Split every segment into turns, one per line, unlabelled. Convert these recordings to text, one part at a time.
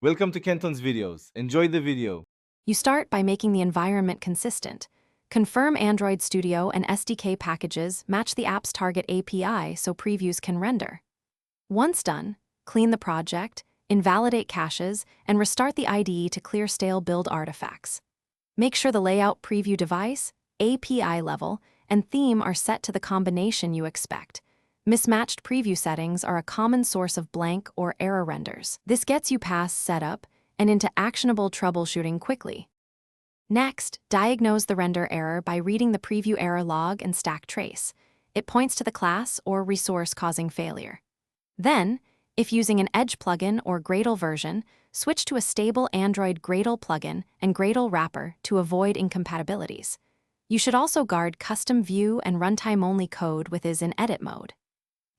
Welcome to Kenton's videos. Enjoy the video.
You start by making the environment consistent. Confirm Android Studio and SDK packages match the app's target API so previews can render. Once done, clean the project, invalidate caches, and restart the IDE to clear stale build artifacts. Make sure the layout preview device, API level, and theme are set to the combination you expect. Mismatched preview settings are a common source of blank or error renders. This gets you past setup and into actionable troubleshooting quickly. Next, diagnose the render error by reading the preview error log and stack trace. It points to the class or resource causing failure. Then, if using an Edge plugin or Gradle version, switch to a stable Android Gradle plugin and Gradle wrapper to avoid incompatibilities. You should also guard custom view and runtime-only code with is in edit mode.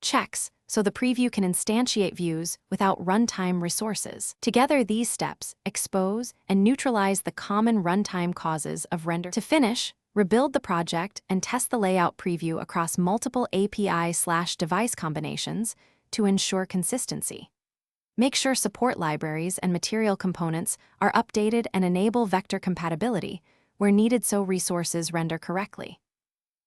Checks, so the preview can instantiate views without runtime resources. Together, these steps expose and neutralize the common runtime causes of render. To finish, rebuild the project and test the layout preview across multiple API/device combinations to ensure consistency. Make sure support libraries and material components are updated and enable vector compatibility where needed so resources render correctly.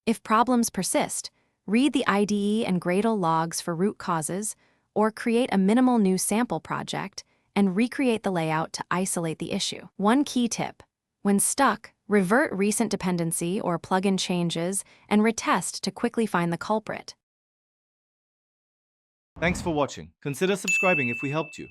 If problems persist, read the IDE and Gradle logs for root causes, or create a minimal new sample project and recreate the layout to isolate the issue. One key tip: when stuck, revert recent dependency or plugin changes and retest to quickly find the culprit.
Thanks for watching. Consider subscribing if we helped you.